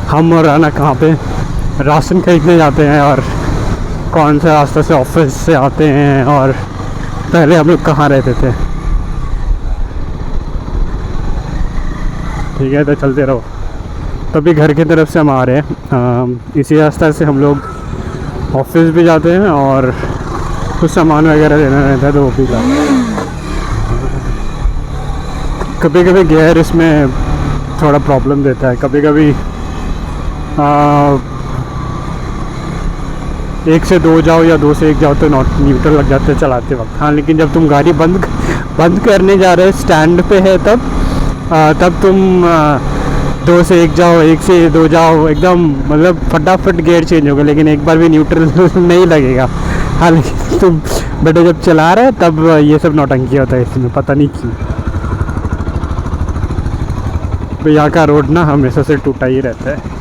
हम और राना कहाँ पे राशन खरीदने जाते हैं और कौन से रास्ते से ऑफिस से आते हैं और पहले हम लोग कहाँ रहते थे। ठीक है, तो चलते रहो। तभी घर की तरफ से हम आ रहे हैं, इसी रास्ते से हम लोग ऑफिस भी जाते हैं और कुछ सामान वगैरह लेना रहता है तो वो भी लाते हैं। कभी कभी गियर इसमें थोड़ा प्रॉब्लम देता है, कभी कभी 1 से 2 जाओ या 2 से 1 जाओ तो नॉट न्यूट्रल लग जाते हैं चलाते वक्त। हाँ, लेकिन जब तुम गाड़ी बंद करने जा रहे हो, स्टैंड पे है, तब तुम 2 से 1 जाओ, 1 से 2 जाओ, एकदम मतलब फटाफट गियर चेंज होगा, लेकिन एक बार भी न्यूट्रल नहीं लगेगा। हाँ, लेकिन तुम बेटा जब चला रहे तब ये सब नौटंकी होता है इसमें, पता नहीं क्यों। तो यहाँ का रोड ना हमेशा से टूटा ही रहता है।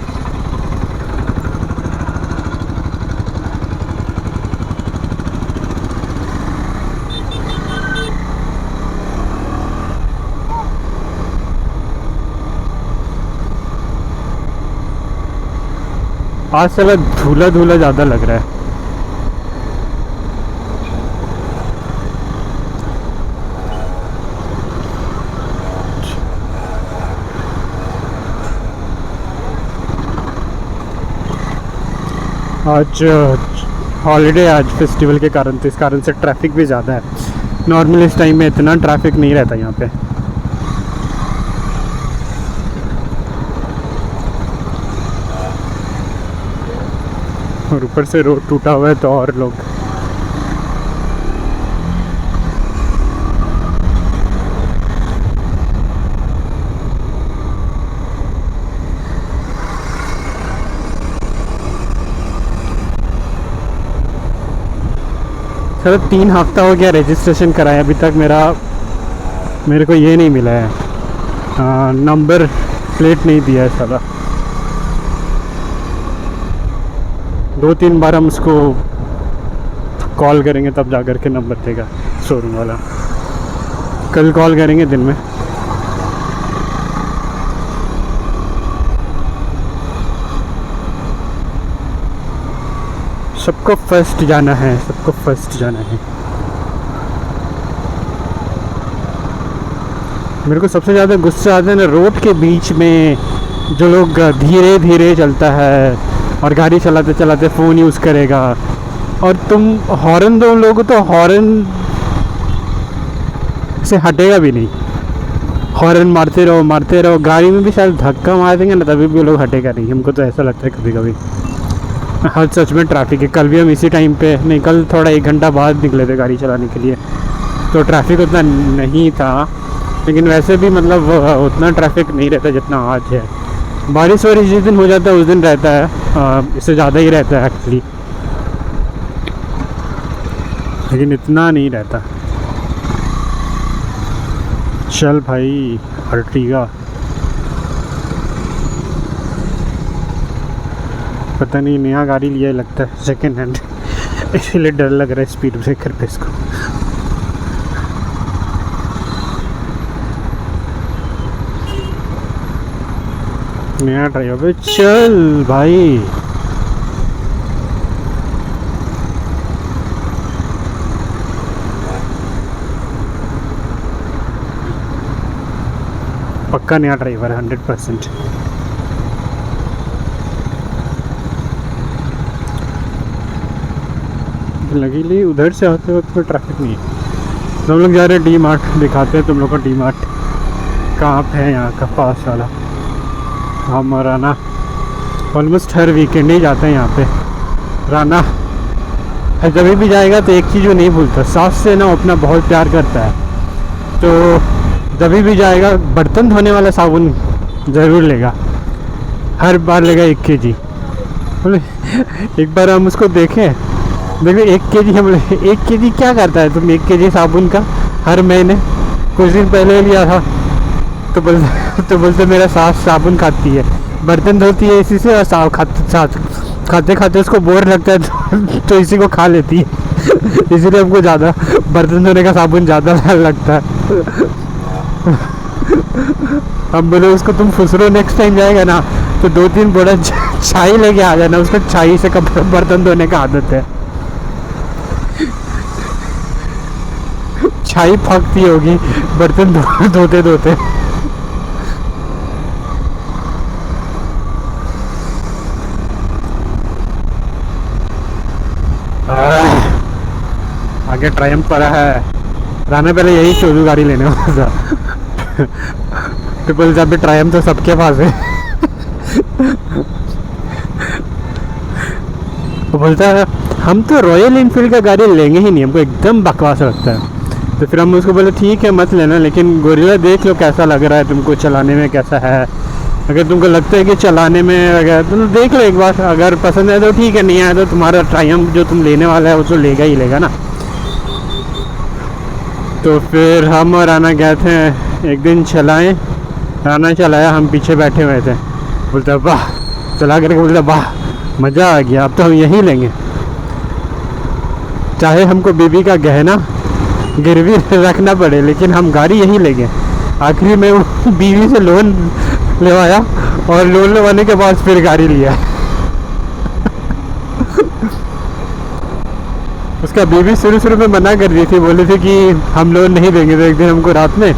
आज साला धूला धूला ज़्यादा लग रहा है। आज हॉलीडे, आज फेस्टिवल के कारण, तो इस कारण से ट्रैफिक भी ज़्यादा है। नॉर्मल इस टाइम में इतना ट्रैफिक नहीं रहता यहाँ पे। और ऊपर से रोड टूटा हुआ है तो और लोग सर 3 हफ्ता हो गया रजिस्ट्रेशन कराया, अभी तक मेरे को ये नहीं मिला है, नंबर प्लेट नहीं दिया है साला। 2-3 बार हम उसको कॉल करेंगे तब जा कर के नंबर देगा शोरूम वाला। कल कॉल करेंगे दिन में। सबको फर्स्ट जाना है, सबको फर्स्ट जाना है। मेरे को सबसे ज़्यादा गुस्सा आता है ना रोड के बीच में जो लोग धीरे धीरे चलता है और गाड़ी चलाते चलाते फ़ोन यूज़ करेगा, और तुम हॉर्न दो लोगों तो हॉर्न से हटेगा भी नहीं। हॉर्न मारते रहो, गाड़ी में भी शायद धक्का मार देंगे ना तभी भी वो लोग हटेगा नहीं। हमको तो ऐसा लगता है कभी कभी। हाँ, सच में ट्रैफिक है। कल भी हम इसी टाइम पे नहीं, कल थोड़ा 1 घंटा बाद निकले थे गाड़ी चलाने के लिए, तो ट्रैफिक उतना नहीं था, लेकिन वैसे भी मतलब उतना ट्रैफिक नहीं रहता जितना आज है। बारिश वारिश जिस दिन हो जाता है उस दिन रहता है, इससे ज़्यादा ही रहता है एक्चुअली, लेकिन इतना नहीं रहता। चल भाई अर्टिगा, पता नहीं नया गाड़ी लिया लगता है, सेकेंड हैंड, इसीलिए डर लग रहा है स्पीड ब्रेकर पे इसको। नया ड्राइवर, चल भाई। पक्का नया ड्राइवर है 100%। लगी उधर से आते वक्त कोई ट्रैफिक नहीं है। हम लोग जा रहे हैं डी मार्ट, दिखाते हैं तुम लोग को डी मार्ट कहाँ पे है, यहाँ का पास वाला। हम और राना ऑलमोस्ट हर वीकेंड ही जाते हैं यहाँ पे। राना जब भी जाएगा तो एक चीज़ वो नहीं भूलता, सास से ना अपना बहुत प्यार करता है, तो जब भी जाएगा बर्तन धोने वाला साबुन ज़रूर लेगा, हर बार लेगा 1 kg। एक बार हम उसको देखें, देखो 1 kg हम 1 kg क्या करता है तुम 1 kg साबुन का हर महीने। कुछ दिन पहले लिया था तो बोलते मेरा सास साबुन खाती है, बर्तन धोती है इसी से, और खाते खाते उसको बोर लगता है तो इसी को खा लेती है। इसीलिए हमको ज़्यादा बर्तन धोने का साबुन ज़्यादा लगता है। हम बोले उसको तुम फुसरो नेक्स्ट टाइम जाएगा ना तो 2-3 बड़ा छाई लेके आ जाना, उसको छाई से कपड़े बर्तन धोने का आदत है। छाई फकती होगी बर्तन धोते धोते। आगे ट्रायम्फ पड़ा है। राना पहले यही चोजू गाड़ी लेने वाला था। ट्रिपल जब भी ट्रायम्फ तो सबके पास है। वो बोलता है हम तो रॉयल इनफील्ड का गाड़ी लेंगे ही नहीं, हमको एकदम बकवास लगता है। तो फिर हम उसको बोले ठीक है मत लेना, लेकिन गोरिल्ला देख लो कैसा लग रहा है तुमको, चलाने में कैसा है। अगर तुमको लगता है कि चलाने में अगर तुम देख लो एक बार, अगर पसंद है तो ठीक है, नहीं आया तो तुम्हारा ट्रायम्फ जो तुम लेने वाला है वो तो लेगा ही लेगा ना। तो फिर हम और राना गए थे एक दिन चलाएं, राना चलाया, हम पीछे बैठे हुए थे। बोलता वाह, चला करके बोलता वाह मज़ा आ गया, अब तो हम यही लेंगे, चाहे हमको बीबी का गहना गिरवी रखना पड़े लेकिन हम गाड़ी यही लेंगे। आखिरी में वो बीवी से लोन लेवाया और लोन लेवाने के बाद फिर गाड़ी लिया। उसका बीवी शुरू में मना कर दी थी, बोली थी कि हम लोन नहीं देंगे। तो एक दिन हमको रात में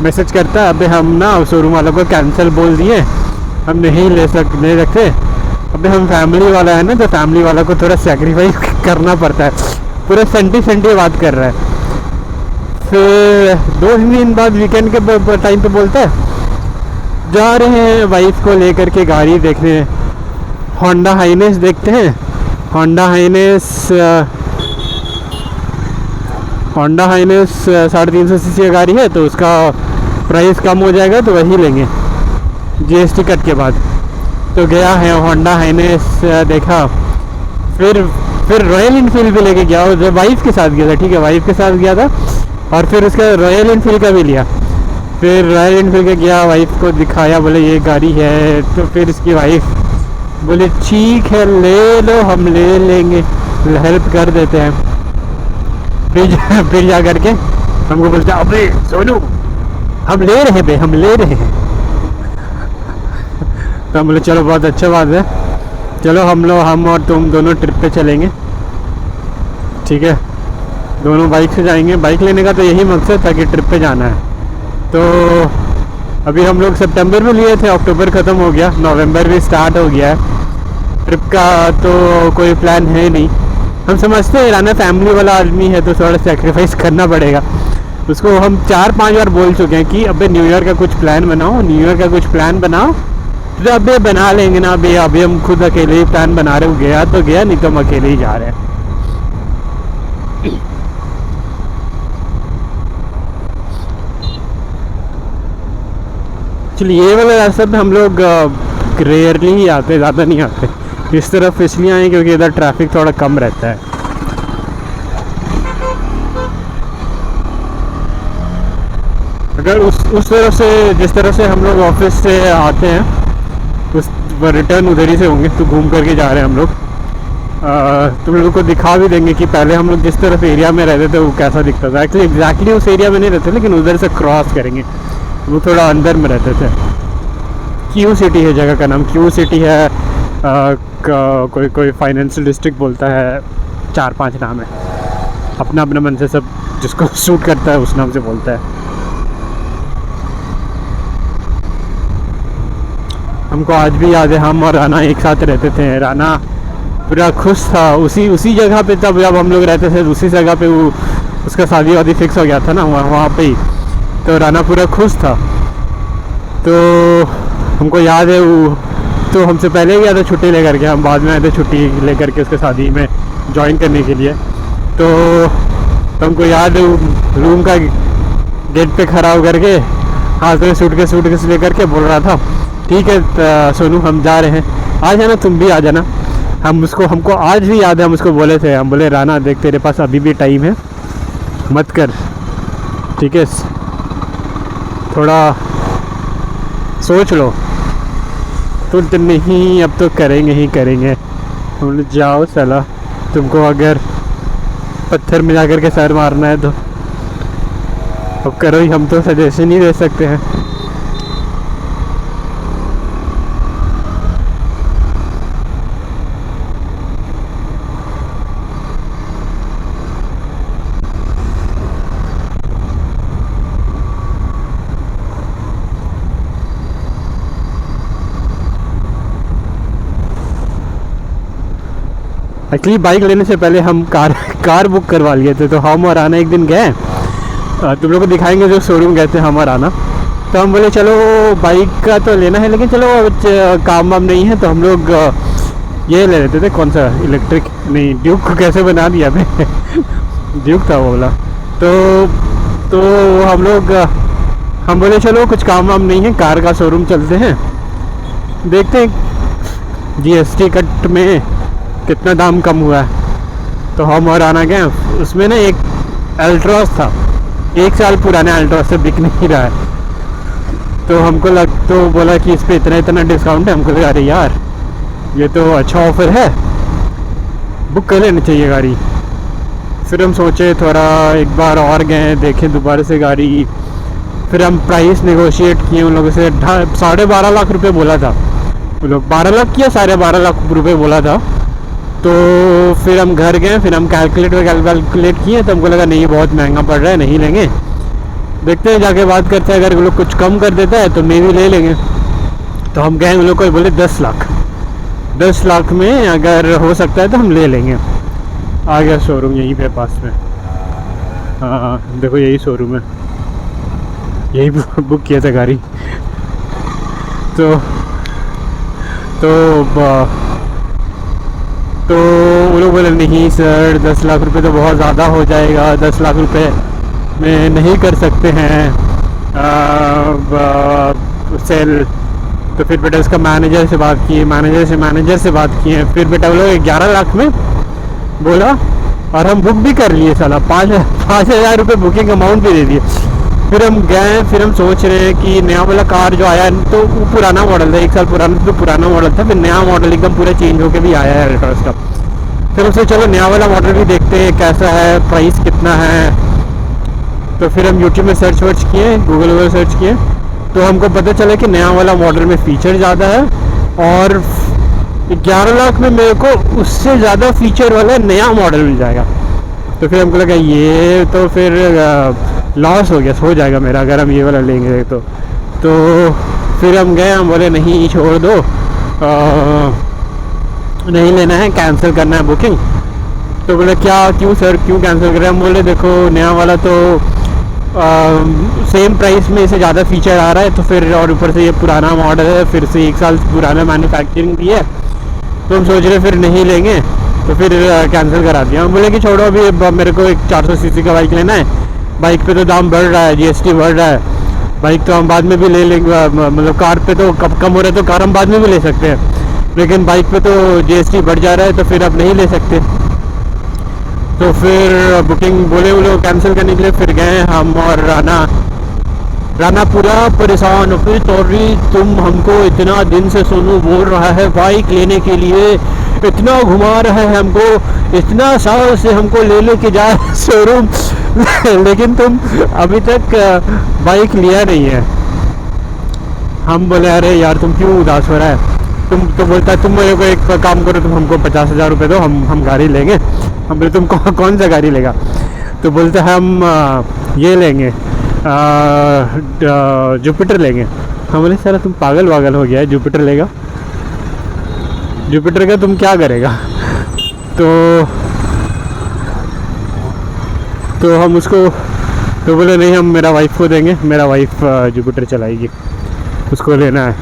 मैसेज करता है, अबे हम ना शोरूम वालों को कैंसिल बोल दिए, हम नहीं ले सकते। अबे हम फैमिली वाला है ना, तो फैमिली वाला को थोड़ा सेक्रीफाइस करना पड़ता है। पूरा सेंटी बात कर रहा है। फिर 2 दिन बाद वीकेंड के टाइम पे बोलता है जा रहे हैं वाइफ को लेकर के गाड़ी देखने, होंडा हाइनेस देखते हैं। होंडा हाइनेस 350 सीसी की गाड़ी है, तो उसका प्राइस कम हो जाएगा तो वही लेंगे जीएसटी कट के बाद। तो गया है होंडा हाइनेस देखा, फिर रॉयल इनफील्ड भी लेके गया, जब वाइफ के साथ गया था, ठीक है वाइफ के साथ गया था, और फिर उसका रॉयल इनफील्ड का भी लिया। फिर रॉयल इनफील्ड का गया, वाइफ को दिखाया, बोले ये गाड़ी है। तो फिर इसकी वाइफ बोले ठीक है ले लो, हम ले लेंगे, हेल्प कर देते हैं। फिर जा करके हमको बोलते अबे सोनू हम ले रहे बे, हम ले रहे हैं। तो हम बोले चलो बहुत अच्छा बात है, चलो हम और तुम दोनों ट्रिप पे चलेंगे, ठीक है दोनों बाइक से जाएंगे। बाइक लेने का तो यही मकसद था कि ट्रिप पे जाना है। तो अभी हम लोग सितंबर में लिए थे, अक्टूबर ख़त्म हो गया, नवंबर भी स्टार्ट हो गया है। ट्रिप का तो कोई प्लान है नहीं। हम समझते हैं राना फैमिली वाला आदमी है तो थोड़ा सेक्रीफाइस करना पड़ेगा उसको। हम 4-5 बार बोल चुके हैं कि अबे न्यू ईयर का कुछ प्लान बनाओ, न्यू ईयर का कुछ प्लान बनाओ। तो अबे बना लेंगे ना, अभी हम खुद अकेले ही प्लान बना रहे हो, गया तो गया, नहीं तो हम अकेले ही जा रहे हैं। चलिए ये वाला रास्ता पे हम लोग रेयरली ही आते, ज़्यादा नहीं आते। इस तरफ इसलिए आए क्योंकि इधर ट्रैफिक थोड़ा कम रहता है। अगर उस तरफ से, जिस तरफ से हम लोग ऑफिस से आते हैं, उस रिटर्न उधर ही से होंगे, तो घूम करके जा रहे हैं हम लोग। तुम लोगों को दिखा भी देंगे कि पहले हम लोग जिस तरफ एरिया में रहते थे वो कैसा दिखता था। एक्चुअली एग्जैक्टली उस एरिया में नहीं रहते, लेकिन उधर से क्रॉस करेंगे, वो थोड़ा अंदर में रहते थे। क्यू सिटी है जगह का नाम, क्यू सिटी है। कोई फाइनेंशियल डिस्ट्रिक्ट बोलता है, 4-5 नाम है, अपना अपना मन से सब जिसको सूट करता है उस नाम से बोलता है। हमको आज भी याद है, हम और राना एक साथ रहते थे। राना पूरा खुश था उसी जगह पे, तब जब हम लोग रहते थे उसी जगह पे वो उसका शादी वादी फिक्स हो गया था ना, वहाँ पे ही। तो राना पूरा खुश था। तो हमको याद है वो तो हमसे पहले ही गया था छुट्टी लेकर के, हम बाद में आए थे छुट्टी लेकर के उसके शादी में ज्वाइन करने के लिए। तो हमको याद है वो रूम का गेट पे खड़ा होकर के हाथ में सूटकेस लेकर के बोल रहा था ठीक है सोनू हम जा रहे हैं, आ जाना तुम भी आ जाना। हमको आज भी याद है, हम उसको बोले थे, हम बोले राना देख तेरे पास अभी भी टाइम है, मत कर, ठीक है थोड़ा सोच लो। तो नहीं अब तो करेंगे ही करेंगे। हम लोग जाओ साला, तुमको अगर पत्थर में जाकर के सर मारना है तो अब करो ही, हम तो सजेशन ही दे सकते हैं। एक्चुअली बाइक लेने से पहले हम कार बुक करवा लिए थे। तो हम और आना एक दिन गए, तुम लोग को दिखाएंगे जो शोरूम गए थे हम और आना। तो हम बोले चलो बाइक का तो लेना है, लेकिन चलो काम वाम नहीं है, तो हम लोग ये ले लेते थे, कौन सा इलेक्ट्रिक, नहीं ड्यूक को कैसे बना दिया मैं ड्यूक था वो बोला। तो हम बोले चलो कुछ काम वाम नहीं है, कार का शोरूम चलते हैं, देखते हैं जीएसटी कट में कितना दाम कम हुआ है। तो हम और आना गए, उसमें ना एक अल्ट्रॉस था, 1 साल पुराने अल्ट्रॉस से बिक नहीं रहा है। तो बोला कि इस पर इतना डिस्काउंट है। हमको लगा अरे यार ये तो अच्छा ऑफर है, बुक कर लेनी चाहिए गाड़ी। फिर हम सोचे थोड़ा, एक बार और गए, देखें दोबारा से गाड़ी। फिर हम प्राइस नेगोशिएट किए उन लोगों से, 12.5 लाख रुपए बोला था वो लोग, 12 लाख या 12.5 लाख रुपए बोला था। तो फिर हम घर गए, फिर हम कैलकुलेट किए, तो हमको लगा नहीं बहुत महंगा पड़ रहा है, नहीं लेंगे, देखते हैं जाके बात करते हैं, अगर वो लोग कुछ कम कर देता है तो मे भी ले लेंगे। तो हम गए, उन लोग को बोले 10 लाख में अगर हो सकता है तो हम ले लेंगे। आ गया शोरूम यहीं पे पास में, हाँ देखो यही शोरूम है, यही बुक किया था गाड़ी। तो वो लोग बोले नहीं सर 10 लाख रुपए तो बहुत ज़्यादा हो जाएगा, 10 लाख रुपए में नहीं कर सकते हैं सेल। तो फिर बेटा उसका मैनेजर से बात किए, मैनेजर से बात किए, फिर बेटा वो लोग 11 लाख में बोला, और हम बुक भी कर लिए साला, 5,000 रुपये बुकिंग अमाउंट भी दे दिए। फिर हम गए, फिर हम सोच रहे हैं कि नया वाला कार जो आया तो वो पुराना मॉडल था, 1 साल पुराना, तो पुराना मॉडल था, फिर नया मॉडल एकदम पूरा चेंज होके भी आया है अल्ट्रॉस का। फिर उससे चलो नया वाला मॉडल भी देखते हैं कैसा है, प्राइस कितना है। तो फिर हम यूट्यूब में सर्च किए, गूगल सर्च किए, तो हमको पता चला कि नया वाला मॉडल में फ़ीचर ज़्यादा है, और 11 लाख में मेरे को उससे ज़्यादा फीचर वाला नया मॉडल मिल जाएगा। तो फिर हमको लगा ये तो फिर लॉस हो जाएगा मेरा अगर हम ये वाला लेंगे। तो फिर हम गए, हम बोले नहीं छोड़ दो, नहीं लेना है, कैंसिल करना है बुकिंग। तो बोले क्यों सर क्यों कैंसिल कर रहे हैं? हम बोले देखो नया वाला तो सेम प्राइस में इसे ज़्यादा फीचर आ रहा है, तो फिर और ऊपर से ये पुराना मॉडल है, फिर से 1 साल पुराना मैन्युफैक्चरिंग भी है, तो हम सोच रहे फिर नहीं लेंगे, तो फिर कैंसिल करा दिया। हम बोले कि छोड़ो अभी मेरे को एक 400 सीसी का बाइक लेना है, बाइक पे तो दाम बढ़ रहा है, जीएसटी बढ़ रहा है, बाइक तो हम बाद में भी ले लेंगे, मतलब कार पे तो कम हो रहा है तो कार हम बाद में भी ले सकते हैं, लेकिन बाइक पे तो जीएसटी बढ़ जा रहा है, तो फिर अब नहीं ले सकते। तो फिर बुकिंग बोले वो लोग कैंसिल करने के लिए। फिर गए हम और राना पूरा परेशान, फिर सॉरी तुम हमको इतना दिन से सोनू बोल रहा है बाइक लेने के लिए, इतना घुमा रहा है हमको, इतना साल से हमको ले जा शोरूम लेकिन तुम अभी तक बाइक लिया नहीं है। हम बोले अरे यार तुम क्यों उदास हो रहा है? तुम तो बोलता है तुम मेरे को एक काम करो, तुम हमको 50,000 रुपये दो, हम गाड़ी लेंगे। हम बोले तुम कौन सा गाड़ी लेगा? तो बोलते हैं हम ये लेंगे, जुपिटर लेंगे। हम बोले सर तुम पागल हो गया है, जुपिटर लेगा? जुपिटर का तुम क्या करेगा? तो हम उसको तो बोले नहीं हम मेरा वाइफ को देंगे, मेरा वाइफ जुपिटर चलाएगी, उसको लेना है।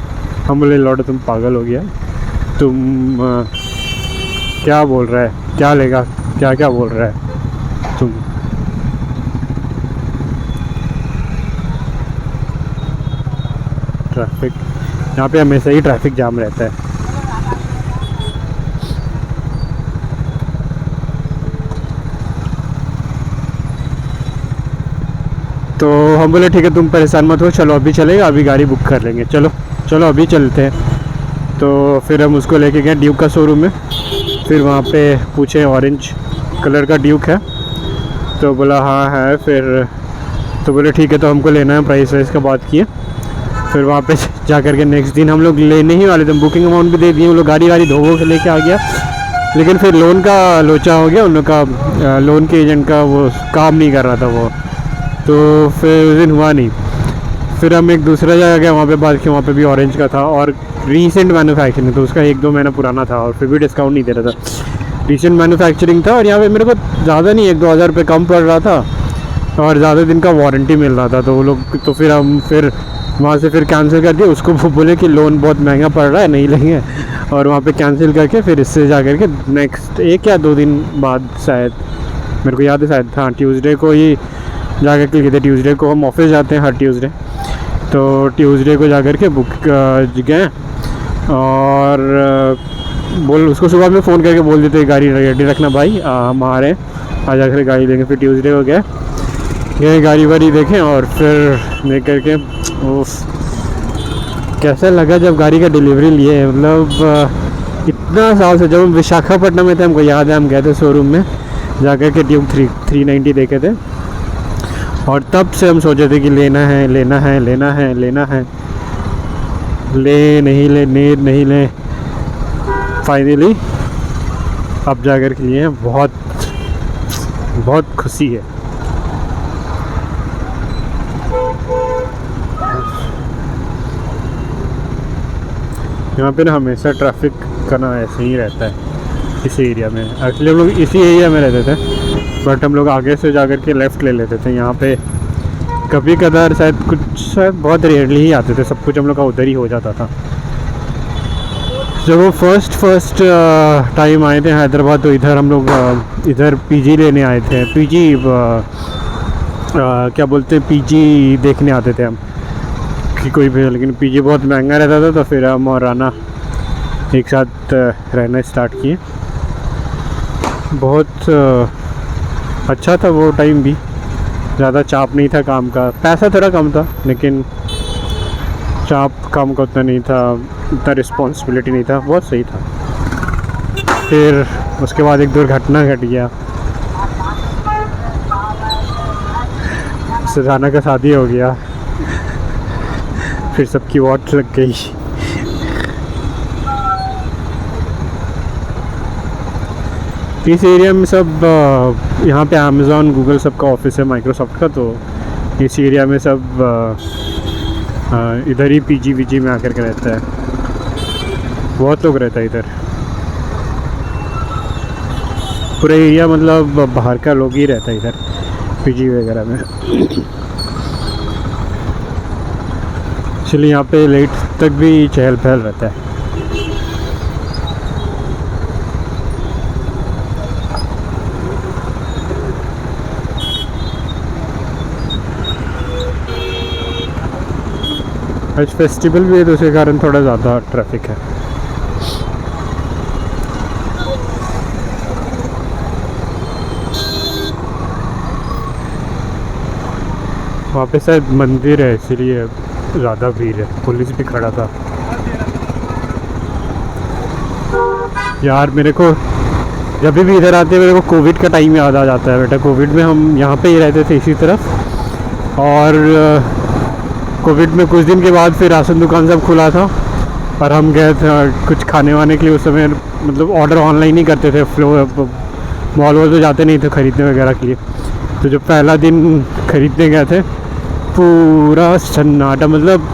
हम बोले लौटो तुम पागल हो गया, तुम क्या बोल रहा है, क्या लेगा, क्या बोल रहा है तुम? ट्रैफिक यहाँ पे हमेशा ही ट्रैफिक जाम रहता है। तो हम बोले ठीक है तुम परेशान मत हो, चलो अभी चलेगा, अभी गाड़ी बुक कर लेंगे, चलो अभी चलते हैं। तो फिर हम उसको लेके गए ड्यूक का शोरूम में। फिर वहाँ पे पूछे ऑरेंज कलर का ड्यूक है, तो बोला हाँ है। फिर तो बोले ठीक है, तो हमको लेना है, प्राइस का बात किए। फिर वहाँ पे जा कर के नेक्स्ट दिन हम लोग लेने ही वाले थे, बुकिंग अमाउंट भी दे दिए, वो लोग गाड़ी धो के लेके आ गया। लेकिन फिर लोन का लोचा हो गया, उन लोग का लोन के एजेंट का वो काम नहीं कर रहा था वो, तो फिर उस दिन हुआ नहीं। फिर हम एक दूसरा जगह गए, वहाँ पे बात की, वहाँ पे भी ऑरेंज का था और रीसेंट मैन्युफैक्चरिंग, तो उसका 1-2 महीना पुराना था और फिर भी डिस्काउंट नहीं दे रहा था। रिसेंट मैन्युफैक्चरिंग था, और यहाँ पे मेरे को ज़्यादा नहीं 1-2 हज़ार रुपये कम पड़ रहा था, और ज़्यादा दिन का वारंटी मिल रहा था। तो वो लोग तो फिर हम फिर वहाँ से फिर कैंसिल कर दिया उसको। वो बोले कि लोन बहुत महंगा पड़ रहा है, नहीं लेंगे, और वहाँ पे कैंसिल करके फिर इससे जा कर के नेक्स्ट 1 या 2 दिन बाद शायद, मेरे को याद है शायद, हाँ ट्यूसडे को ही जा कर के लिए थे। ट्यूसडे को हम ऑफिस जाते हैं हर ट्यूसडे, तो ट्यूसडे को जा कर के बुक गए, और बोल उसको सुबह में फ़ोन करके बोल देते गाड़ी रेडी रखना भाई, हम आ रहे हैं, आ जा कर गाड़ी लेंगे। फिर ट्यूसडे को गए गाड़ी वाड़ी देखें, और फिर देख करके कैसा लगा जब गाड़ी का डिलीवरी लिए। मतलब इतना साल से, जब हम विशाखापट्टनम में थे, हमको याद है हम गए थे शोरूम में जा कर के ड्यूक 390 देखे थे, और तब से हम सोचे थे कि लेना है लेना है लेना है लेना है, ले नहीं ले, फाइनली अब जाकर के लिए बहुत बहुत खुशी है। यहाँ पे ना हमेशा ट्रैफिक का ना ऐसे ही रहता है इस एरिया में। एक्चुअली हम लोग इसी एरिया में रहते थे, बट हम लोग आगे से जाकर के लेफ़्ट ले लेते थे। यहाँ पे कभी कदार शायद बहुत रेयरली ही आते थे, सब कुछ हम लोग का उधर ही हो जाता था। जब वो फर्स्ट टाइम आए थे हैदराबाद, तो इधर हम लोग इधर पीजी लेने आए थे। पीजी क्या बोलते हैं, पीजी देखने आते थे हम कि कोई भी, लेकिन पीजी बहुत महंगा रहता था, तो फिर हम और राना एक साथ रहना स्टार्ट किए। बहुत अच्छा था वो टाइम भी, ज़्यादा चाप नहीं था काम का, पैसा थोड़ा कम था, लेकिन चाप काम का उतना नहीं था, उतना रिस्पॉन्सिबिलिटी नहीं था, बहुत सही था। फिर उसके बाद एक दुर्घटना घट गया, राना का शादी हो गया, फिर सबकी वॉच लग गई। इस एरिया में सब यहाँ पे अमेज़ॉन गूगल सबका ऑफिस है, माइक्रोसॉफ्ट का, तो इस एरिया में सब इधर ही पीजी वीजी में आकर के रहता है, बहुत लोग रहता है इधर। पूरा एरिया मतलब बाहर का लोग ही रहता है इधर पीजी वगैरह में। इसलिए यहाँ पे लेट तक भी चहल पहल रहता है। आज फेस्टिवल भी है, तो उसके कारण थोड़ा ज़्यादा ट्रैफिक है। वहाँ पे शायद मंदिर है, इसीलिए ज़्यादा भीड़ है, पुलिस भी खड़ा था। यार मेरे को जब भी इधर आते हैं मेरे को कोविड का टाइम याद आ जाता है बेटा। कोविड में हम यहाँ पे ही रहते थे इसी तरफ, और कोविड में कुछ दिन के बाद फिर राशन दुकान सब खुला था, और हम गए थे कुछ खाने वाने के लिए। उस समय मतलब ऑर्डर ऑनलाइन ही करते थे, मॉल वॉल तो जाते नहीं थे ख़रीदने वगैरह के लिए। तो जब पहला दिन ख़रीदने गए थे, पूरा सन्नाटा, मतलब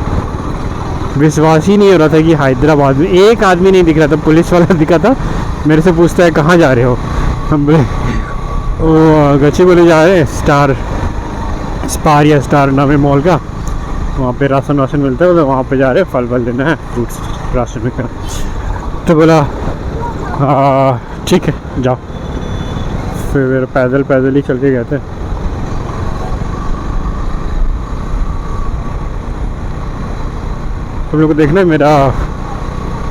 विश्वास ही नहीं हो रहा था कि हैदराबाद में एक आदमी नहीं दिख रहा था। पुलिस वाला दिखा था, मेरे से पूछता है कहाँ जा रहे हो, हम बोले वो गच्चीबोली जा रहे हैं, स्पार या स्टार नाम है मॉल का, वहाँ पे राशन वाशन मिलता है, तो वहाँ पे जा रहे हैं, फल वल लेना है, फ्रूट्स राशन में का। तो बोला ठीक है जाओ। फिर पैदल ही चल के गए थे। तुम लोग को देखना है मेरा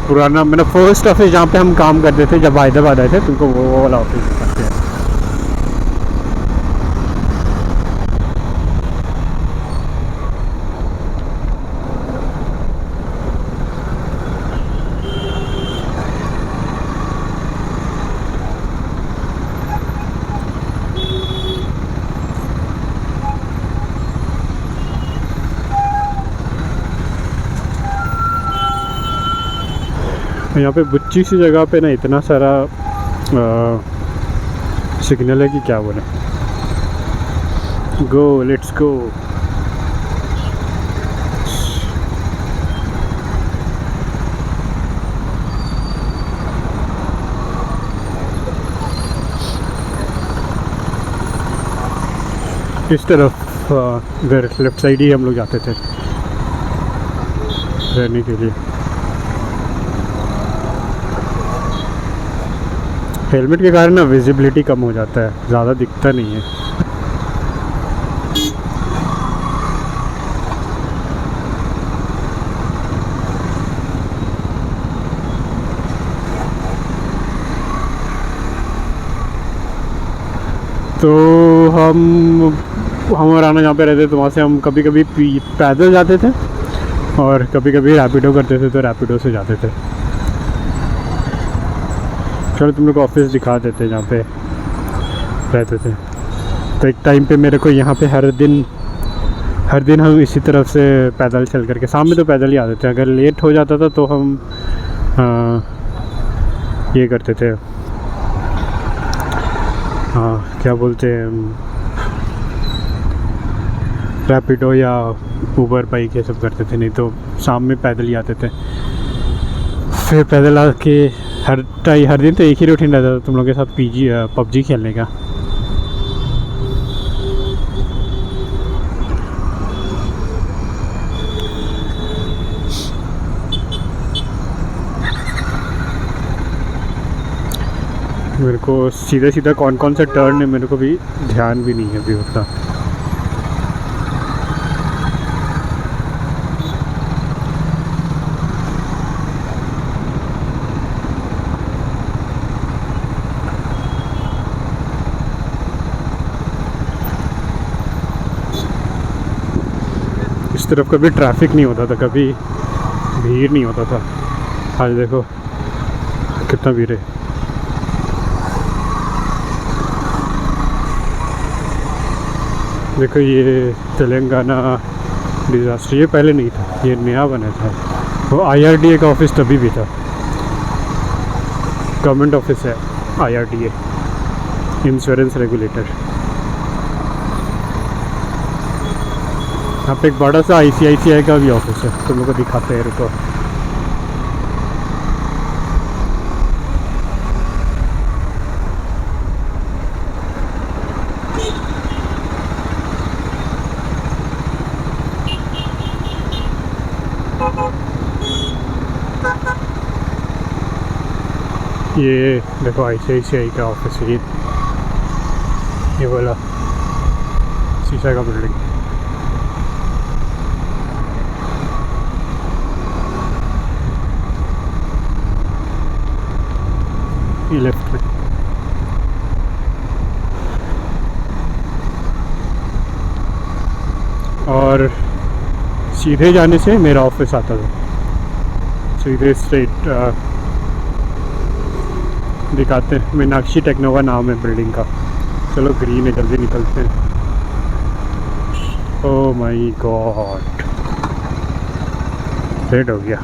पुराना, मेरा फर्स्ट ऑफिस जहाँ पे हम काम करते थे जब हैदराबाद आए थे, तुमको वो वाला ऑफिस दिखाते हैं। यहाँ पे बुच्ची सी जगह पे ना इतना सारा सिग्नल है कि क्या बोले। Go let's go. इस तरफ इधर लेफ़्ट साइड ही हम लोग जाते थे रहने के लिए। हेलमेट के कारण ना विजिबिलिटी कम हो जाता है, ज़्यादा दिखता नहीं है। तो हम और आना जहाँ पे रहते थे तो वहाँ से हम कभी कभी पैदल जाते थे और कभी कभी रैपिडो करते थे, तो रैपिडो से जाते थे। चलो तुम लोग को ऑफिस दिखा देते जहाँ पे रहते थे। तो एक टाइम पे मेरे को यहाँ पे हर दिन हम इसी तरफ से पैदल चल करके, शाम में तो पैदल ही आते थे। अगर लेट हो जाता था तो हम ये करते थे, हाँ क्या बोलते हैं, रैपिडो या ऊबर बाइक ये सब करते थे, नहीं तो शाम में पैदल ही आते थे। फिर पैदल आके हर दिन तो एक ही रूटीन रहता था तुम लोगों के साथ पबजी खेलने का। मेरे को सीधा कौन कौन सा टर्न है मेरे को भी ध्यान भी नहीं है अभी उतना। इस तरफ कभी ट्रैफिक नहीं होता था, कभी भीड़ नहीं होता था। आज देखो कितना भीड़ है। देखो ये तेलंगाना डिज़ास्टर, ये पहले नहीं था, ये नया बना था। वो IRDA का ऑफिस तभी भी था, गवर्नमेंट ऑफिस है IRDA, इंश्योरेंस रेगुलेटर। यहाँ पे एक बड़ा सा ICICI का भी ऑफिस है, तुम लोग को दिखाते हैं, रुको। ये देखो ICICI का ऑफिस है, ये वाला शीशा का बिल्डिंग। ये लेफ्ट में। और सीधे जाने से मेरा ऑफिस आता था, सीधे स्ट्रेट दिखाते हैं। मीनाक्षी टेक्नोवा नाम है बिल्डिंग का। चलो ग्रीन है, जल्दी निकलते हैं। ओह माय गॉड, लेट हो गया।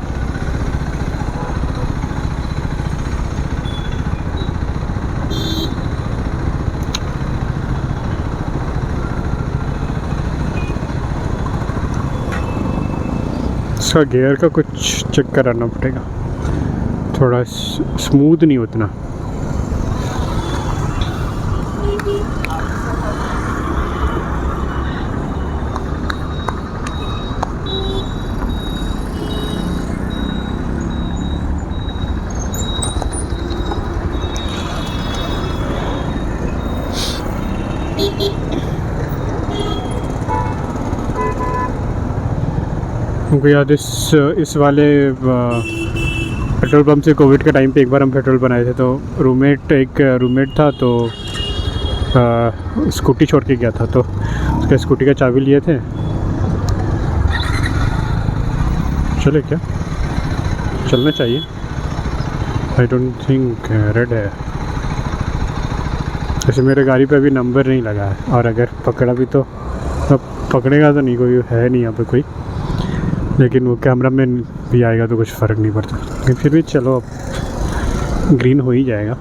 इसका गियर का कुछ चेक कराना पड़ेगा, थोड़ा स्मूथ नहीं उतना। हमको याद इस वाले पेट्रोल पंप से कोविड के टाइम पे एक बार हम पेट्रोल बनाए थे, तो एक रूममेट था, तो स्कूटी छोड़ के गया था, तो उसका स्कूटी का चाबी लिए थे। चले क्या, चलना चाहिए। आई डोंट थिंक रेड है, जैसे मेरे गाड़ी पे अभी नंबर नहीं लगा है, और अगर पकड़ा भी तो पकड़ेगा तो नहीं, कोई है नहीं यहाँ पे कोई, लेकिन वो कैमरा में भी आएगा तो कुछ फ़र्क नहीं पड़ता। लेकिन फिर भी चलो, अब ग्रीन हो ही जाएगा।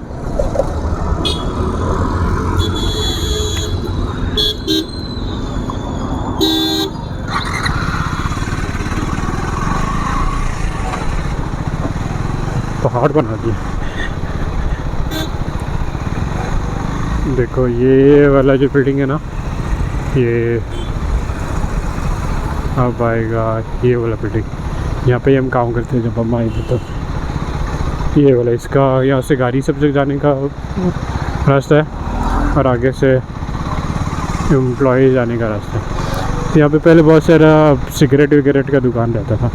पहाड़ बना दिए। देखो ये वाला जो बिल्डिंग है ना, ये अब आएगा ये वाला बिल्डिंग, यहाँ पे हम काम करते हैं जब हम आए थे तो। ये वाला इसका यहाँ से गाड़ी सब जगह जाने का रास्ता है और आगे से एम्प्लॉय जाने का रास्ता है। तो यहाँ पे पहले बहुत सारा सिगरेट विगरेट का दुकान रहता था,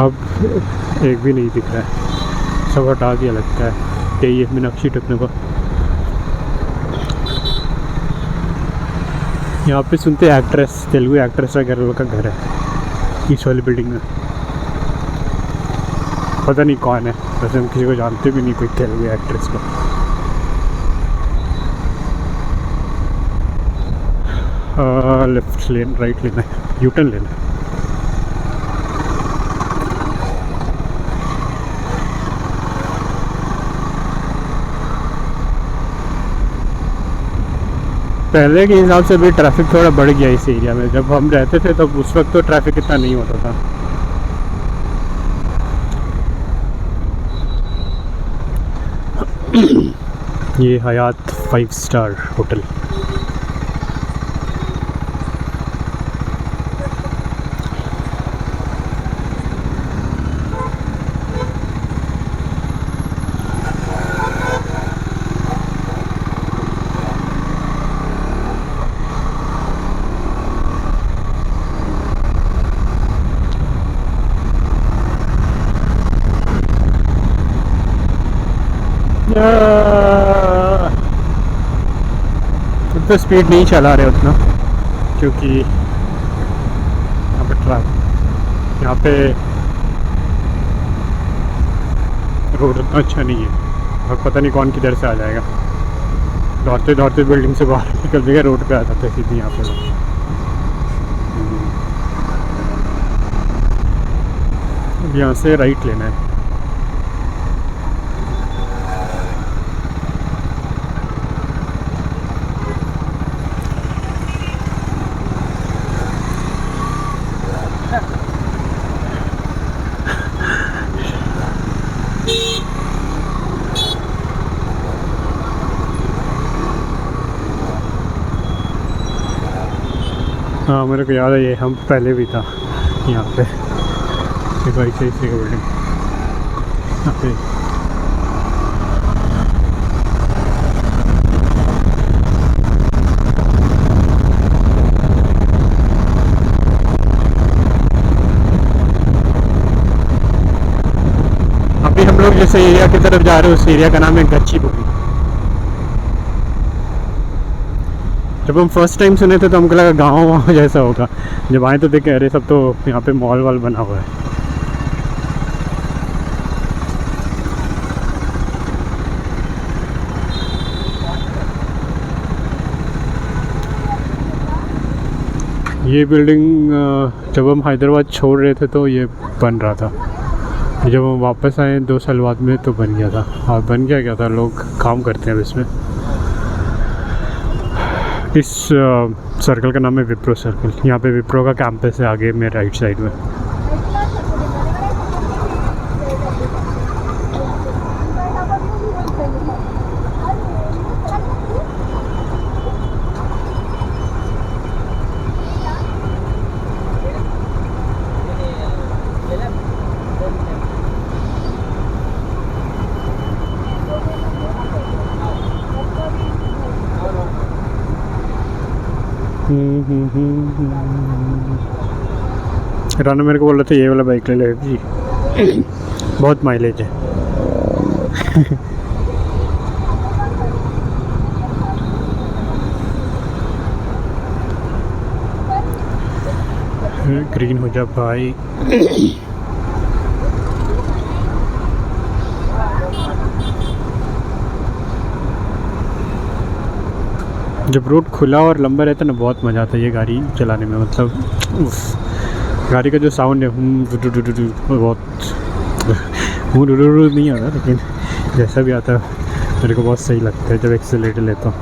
अब एक भी नहीं दिख रहा है, सब हटा दिया लगता है। यही है मीनाक्षी टेक्नो। यहाँ पे सुनते हैं एक्ट्रेस, तेलुगु एक्ट्रेस वगैरह का घर है इस वाली बिल्डिंग में। पता नहीं कौन है, वैसे हम किसी को जानते भी नहीं कोई तेलुगु एक्ट्रेस को। लेफ्ट लेन, राइट लेना है, यू टर्न लेना है। पहले के हिसाब से भी ट्रैफिक थोड़ा बढ़ गया इस एरिया में। जब हम रहते थे तब उस वक्त तो ट्रैफिक इतना नहीं होता था। ये हयात 5 स्टार होटल। तो स्पीड नहीं चला रहे उतना, क्योंकि यहाँ पे यहाँ पे रोड उतना अच्छा नहीं है और पता नहीं कौन किधर से आ जाएगा। दौड़ते दौड़ते बिल्डिंग से बाहर निकल जाएगा, रोड पे आ जाते हैं सीधे यहाँ पे। अब यहाँ से राइट लेना है। हाँ मेरे को याद है, ये हम पहले भी था यहाँ पे। देखो ऐसे ऐसे का बिल्डिंग यहाँ पे। अभी हम लोग जिस एरिया की तरफ जा रहे हैं उस एरिया का नाम है गच्चीबोली। जब हम फर्स्ट टाइम सुने थे तो हमको लगा गाँव जैसा होगा, जब आए तो देखे अरे सब तो यहाँ पे मॉल वॉल बना हुआ है। ये बिल्डिंग जब हम हैदराबाद छोड़ रहे थे तो ये बन रहा था, जब हम वापस आए 2 साल बाद में तो बन गया था। और बन क्या था, लोग काम करते हैं अब इसमें। इस सर्कल का नाम है विप्रो सर्कल। यहाँ पे विप्रो का कैंपस है आगे में राइट साइड में। राना मेरे को बोल रहा था ये वाला बाइक ले ले जी, बहुत माइलेज है। ग्रीन हो जा भाई। जब रोड खुला और लंबा रहता है ना, बहुत मज़ा आता है ये गाड़ी चलाने में। मतलब गाड़ी का जो साउंड है बहुत नहीं आता, लेकिन जैसा भी आता है मेरे को बहुत सही लगता है जब एक्सीलरेटर लेता हूँ।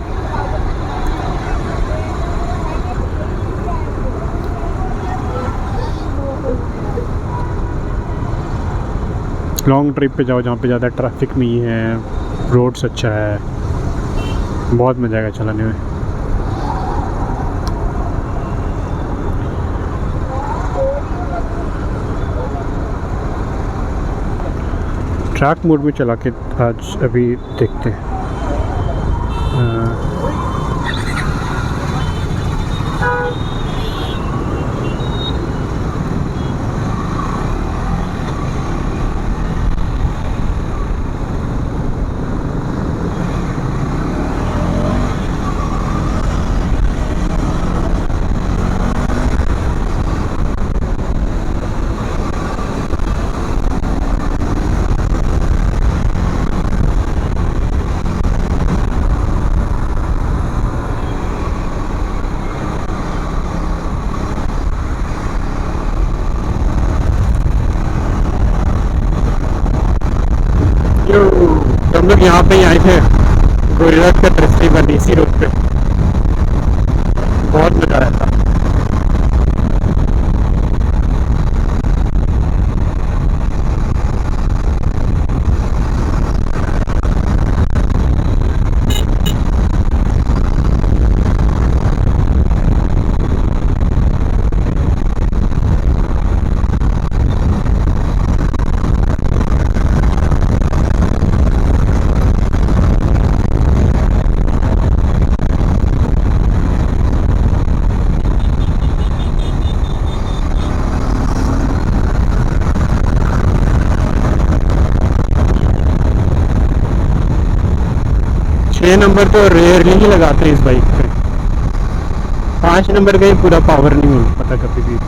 लॉन्ग ट्रिप पे जाओ जहाँ पे ज़्यादा ट्रैफिक नहीं है, रोड्स अच्छा है, बहुत मज़ा आएगा चलाने में। ट्रैक मोड में चला के आज अभी देखते हैं। तो हम लोग यहाँ पे ही आए थे, गुजरात का ट्रिस्टी बनी इसी रोड पे, बहुत मजा आया था। छः नंबर तो रेयरली ही लगाते हैं इस बाइक पे, 5 नंबर का ही पूरा पावर नहीं मिल पाता कभी भी।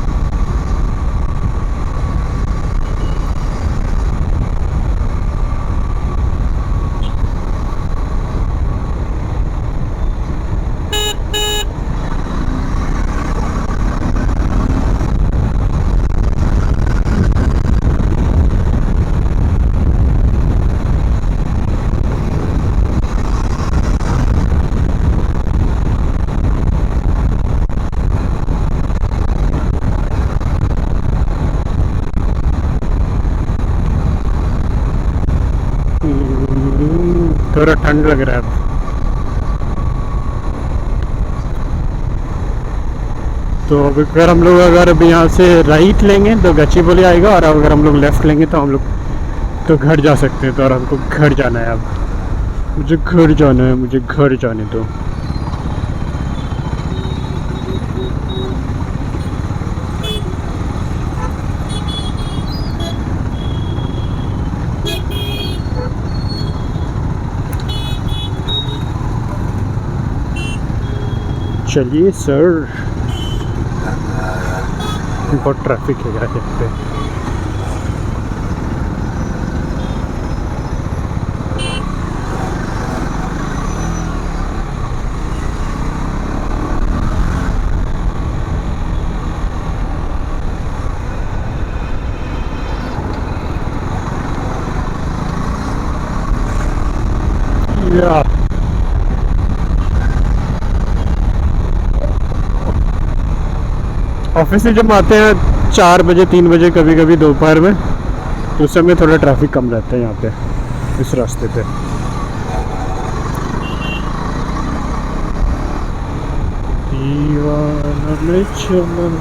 थोड़ा ठंड लग रहा है। तो अगर हम लोग अभी यहाँ से राइट लेंगे तो गच्चीबोली आएगा, और अगर हम लोग लेफ़्ट लेंगे तो हम लोग तो घर जा सकते हैं। तो और हमको घर जाना है, अब मुझे घर जाना है, मुझे घर जाने दो। चलिए सर, बहुत ट्रैफिक है यार यहाँ पे। या ऑफिस से जब आते हैं 4 बजे 3 बजे कभी कभी दोपहर में, तो उस समय थोड़ा ट्रैफिक कम रहता है यहाँ पे इस रास्ते पे। दीवाना में चमन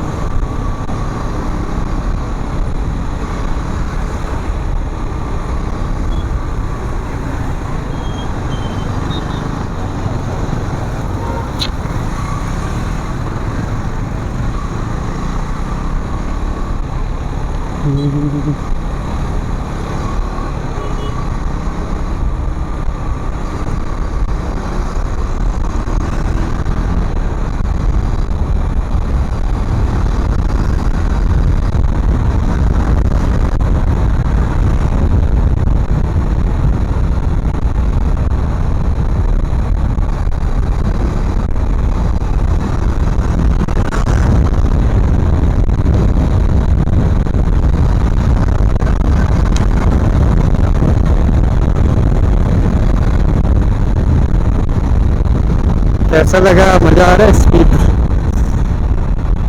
कैसा लगा? मज़ा आ रहा है? स्पीड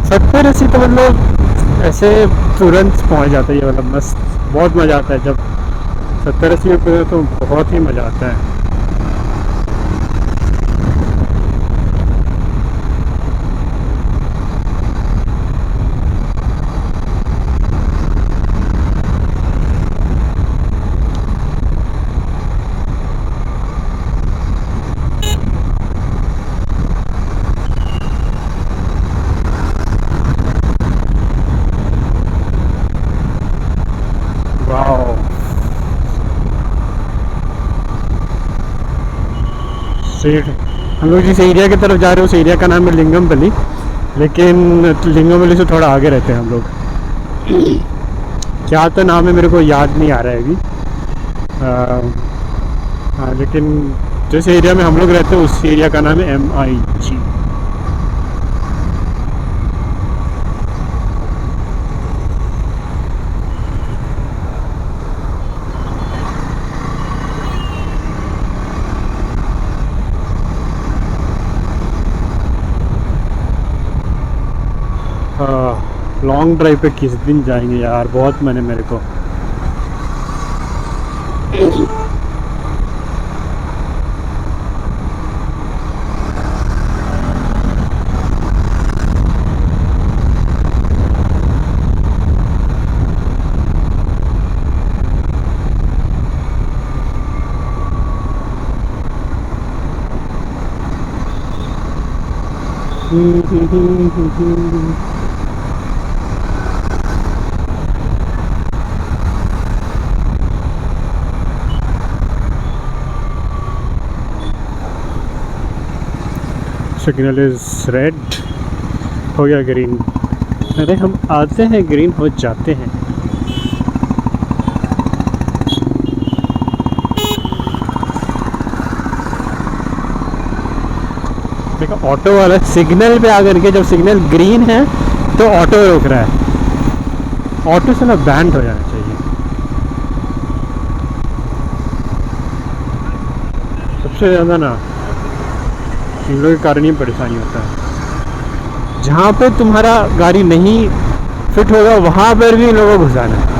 70-80 तो मतलब ऐसे तुरंत पहुंच जाता है ये वाला, मस्त बहुत मज़ा आता है जब 70-80 पे, तो बहुत ही मज़ा आता है। स्ट्रेट हम लोग जिस एरिया की तरफ जा रहे हैं उस एरिया का नाम है लिंगमपल्ली, लेकिन लिंगमपल्ली से थोड़ा आगे रहते हैं हम लोग। क्या तो नाम है मेरे को याद नहीं आ रहा है अभी। हाँ, लेकिन जिस एरिया में हम लोग रहते हैं उस एरिया का नाम है MIG। लॉन्ग ड्राइव पे किस दिन जाएंगे यार, बहुत मन है मेरे को। सिग्नल इज रेड, हो गया ग्रीन। अरे हम आते हैं ग्रीन हो जाते हैं। देखो ऑटो वाला सिग्नल पे आकर के, जब सिग्नल ग्रीन है तो ऑटो रोक रहा है। ऑटो से ना बैंड हो जाना चाहिए। सबसे ज़्यादा ना इन लोगों के कारण ही परेशानी होता है। जहाँ पे तुम्हारा गाड़ी नहीं फिट होगा वहाँ पर भी लोगों को घुसाना है।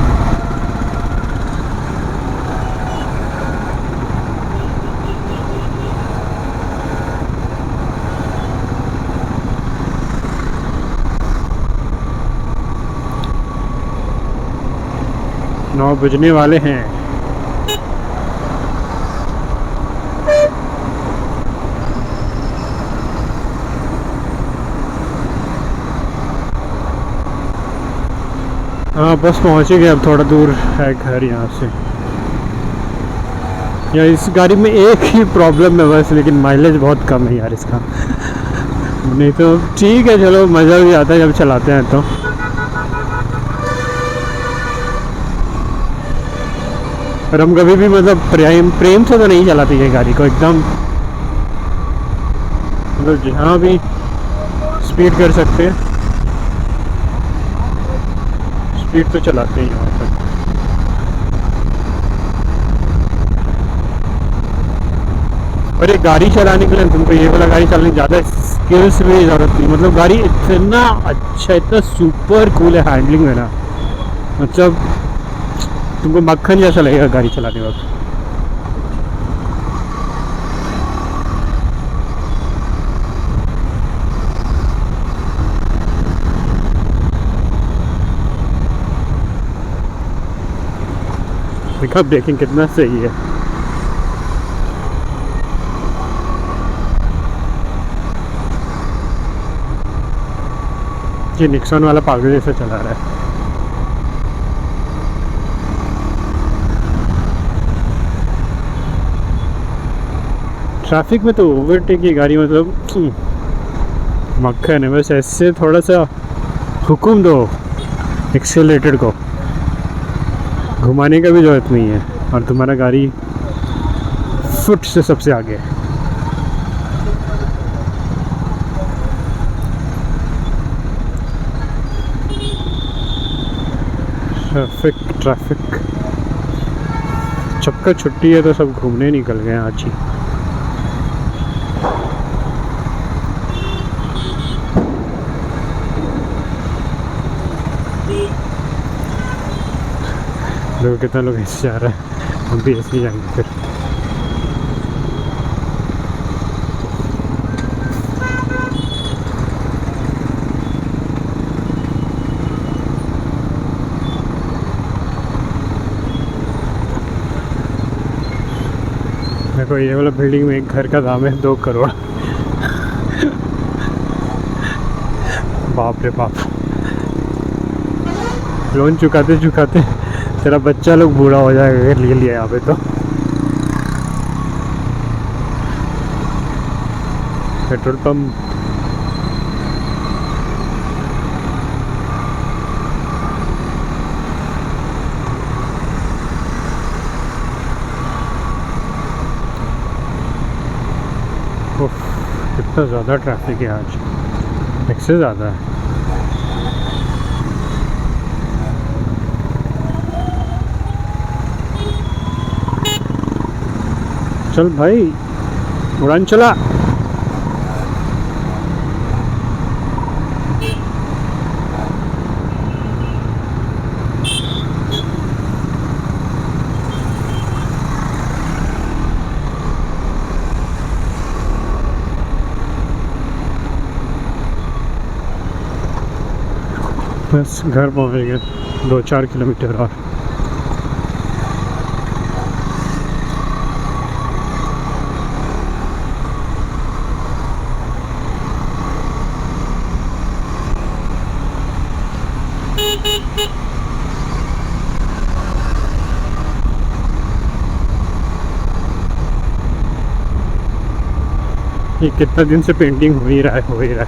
नौ बजने वाले हैं। हाँ बस पहुँच ही गए, अब थोड़ा दूर है घर यहाँ से। यार इस गाड़ी में एक ही प्रॉब्लम है बस, लेकिन माइलेज बहुत कम है यार इसका। नहीं तो ठीक है, चलो मज़ा भी आता है जब चलाते हैं तो। और हम कभी भी मतलब प्रेम से तो नहीं चलाते ये गाड़ी को एकदम, मतलब जहाँ भी स्पीड कर सकते हैं स्पीड तो चलाते हैं यहाँ पर। और ये गाड़ी चलाने के लिए तुमको ये वाला गाड़ी चलाने की ज़्यादा स्किल्स भी ज़रूरत नहीं, मतलब गाड़ी इतना अच्छा, इतना सुपर कूल है हैंडलिंग में ना, मतलब तुमको मक्खन जैसा लगेगा गाड़ी चलाने वक्त। देखा ब्रेकिंग कितना सही है। ये निक्सन वाला पागल जैसे चला रहा है। ट्रैफिक में तो ओवरटेक की गाड़ी मतलब मक्खन है, बस ऐसे थोड़ा सा हुक्म दो एक्सेलरेटर को, घुमाने का भी ज़रूरत नहीं है और तुम्हारा गाड़ी फुट से सबसे आगे है। ट्रैफिक सबका छुट्टी है तो सब घूमने निकल गए आज ही। लोग कितना लोग ऐसे जा रहा है, हम भी ऐसे ही जाएंगे फिर। देखो ये वाला बिल्डिंग में एक घर का दाम है 2 करोड़। बाप रे बाप, लोन चुकाते चुकाते तेरा बच्चा लोग बूढ़ा हो जाएगा अगर ले लिया यहाँ पे तो। Petrol pump. उफ, कितना ज़्यादा ट्रैफिक है आज, इससे ज़्यादा है। चल भाई, उड़ान चला। बस घर पहुंच गए, 2-4 किलोमीटर और। ये कितना दिन से पेंटिंग हो ही रहा है।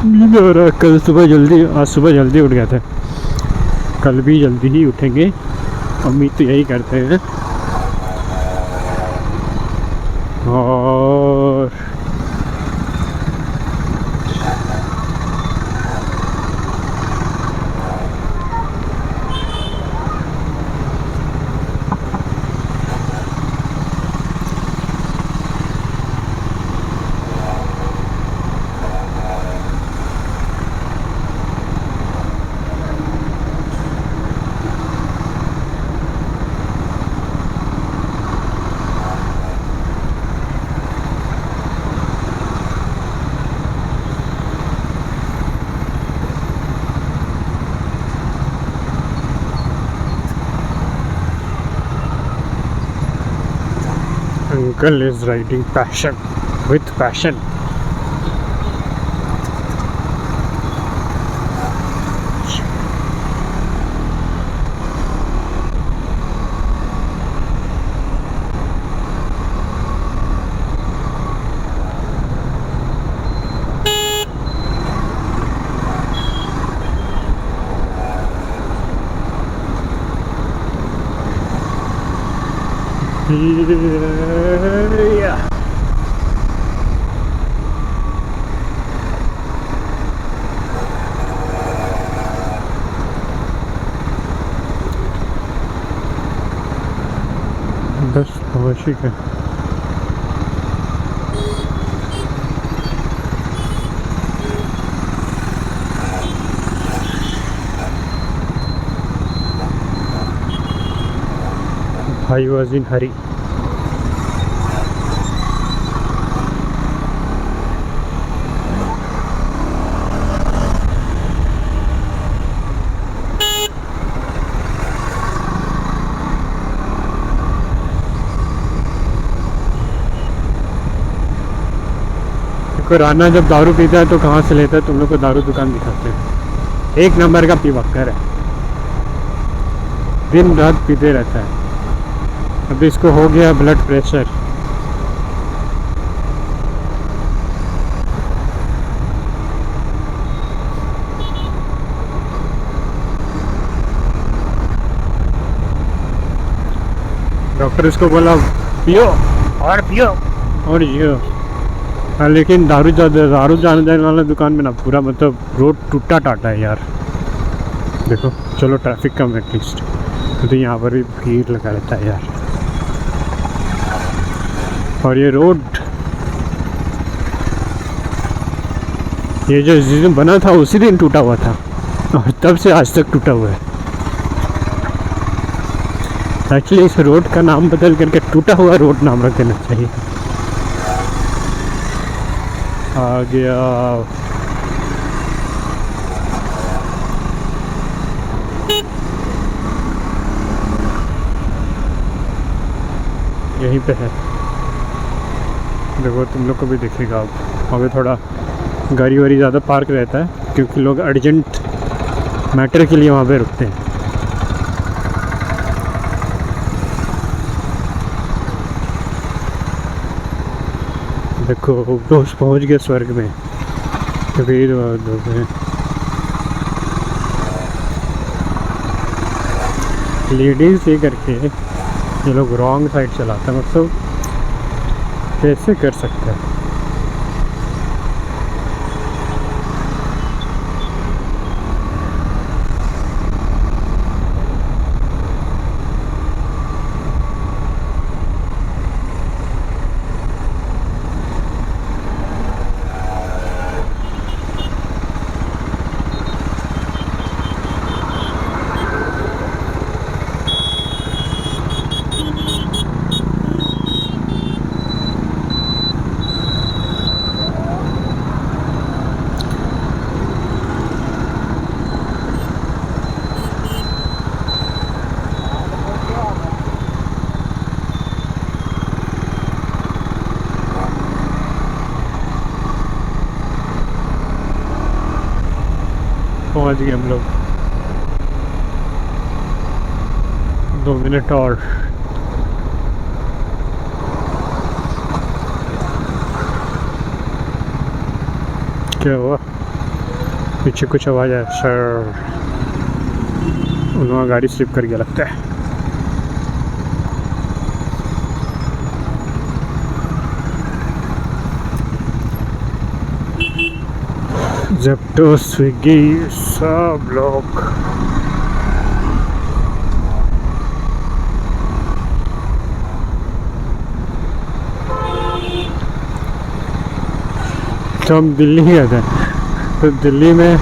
नींद आ रहा है। कल सुबह जल्दी, आज सुबह जल्दी उठ गए थे, कल भी जल्दी ही उठेंगे, उम्मीद तो यही करते हैं। और uncle is riding passion with passion. Yeah. बस आवश्यक है। भाई वाज इन हरी। राना जब दारू पीता है तो कहाँ से लेता है, तुम लोग को दारू दुकान दिखाते हैं। एक नंबर का पिवक्कर है, दिन रात पीते रहता है। अभी इसको हो गया ब्लड प्रेशर। डॉक्टर इसको बोला पियो और पियो और जियो। हाँ, लेकिन दारू जाने वाला दुकान में ना पूरा मतलब रोड टूटा टाटा है यार। देखो, चलो ट्रैफिक कम एटलीस्ट, तो यहाँ पर भी भीड़ लगा रहता है यार। और ये रोड, ये जो जिस दिन बना था उसी दिन टूटा हुआ था और तब से आज तक टूटा हुआ है। एक्चुअली इस रोड का नाम बदल करके टूटा हुआ रोड नाम रख देना चाहिए। आ गया। यहीं पे है, देखो तुम लोग को भी दिखेगा। अब अभी थोड़ा गाड़ी वाड़ी ज़्यादा पार्क रहता है क्योंकि लोग अर्जेंट मैटर के लिए वहाँ पे रुकते हैं। देखो दोस्त पहुंच गए स्वर्ग में। कबीर में लेडीज ये करके ये लोग रॉन्ग साइड चलाते हैं, मतलब कैसे कर सकते हैं। पहुंच गए हम लोग, 2 मिनट और। क्या हुआ? पीछे कुछ आवाज़ है सर, उन्होंने गाड़ी स्लिप कर गया लगता है। ज़ेप्टो स्विगी सब लोग तो हम दिल्ली गए थे, तो दिल्ली में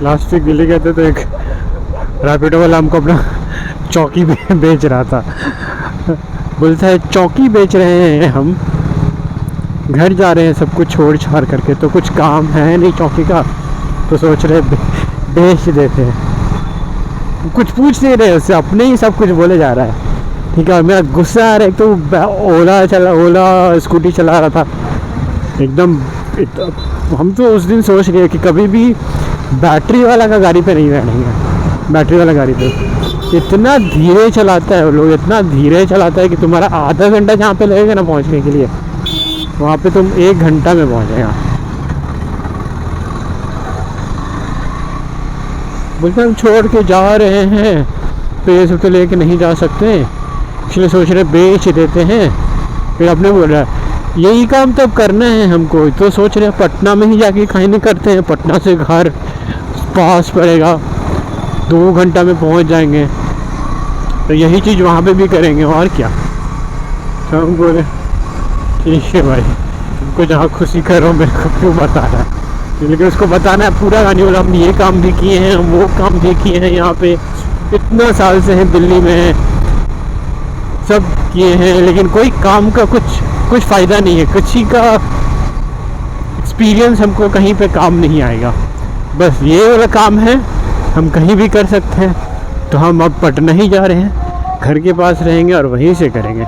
लास्ट वीक दिल्ली गए थे, तो एक रैपिडो वाला हमको अपना चौकी बेच रहा था। बोलता है चौकी बेच रहे हैं हम, घर जा रहे हैं सब कुछ छोड़ छाड़ करके, तो कुछ काम है नहीं चौकी का, तो सोच रहे बेच देते हैं। कुछ पूछ नहीं रहे उससे, अपने ही सब कुछ बोले जा रहा है। ठीक है, मेरा गुस्सा आ रहा है। तो ओला स्कूटी चला रहा था एकदम। हम तो उस दिन सोच रहे कि कभी भी बैटरी वाला का गाड़ी पे नहीं बैठेंगे। बैटरी वाला गाड़ी पे इतना धीरे चलाता है वो लोग, इतना धीरे चलाता है कि तुम्हारा आधा घंटा जहाँ पे लगेगा ना पहुँचने के लिए, वहाँ पे तुम 1 घंटा में पहुँचेगा। बोलते हम छोड़ के जा रहे हैं तो ये सब तो लेके नहीं जा सकते, इसलिए सोच रहे बेच देते हैं। फिर अपने बोल रहा है यही काम तब करना है हमको, तो सोच रहे हैं पटना में ही जाके कहीं नहीं करते हैं, पटना से घर पास पड़ेगा, 2 घंटा में पहुंच जाएंगे, तो यही चीज़ वहाँ पे भी करेंगे और क्या। तो हम बोले ठीक है भाई, तुमको जहाँ खुशी करो, मेरे को क्यों बता रहा है। लेकिन उसको बताना है पूरा गाने वाला, हम ये काम भी किए हैं, हम वो काम भी किए हैं, यहाँ पे इतना साल से हैं दिल्ली में, सब किए हैं, लेकिन कोई काम का कुछ फ़ायदा नहीं है, कुछ ही का एक्सपीरियंस हमको कहीं पे काम नहीं आएगा। बस ये वाला काम है, हम कहीं भी कर सकते हैं। तो हम अब पटना ही जा रहे हैं, घर के पास रहेंगे और वहीं से करेंगे।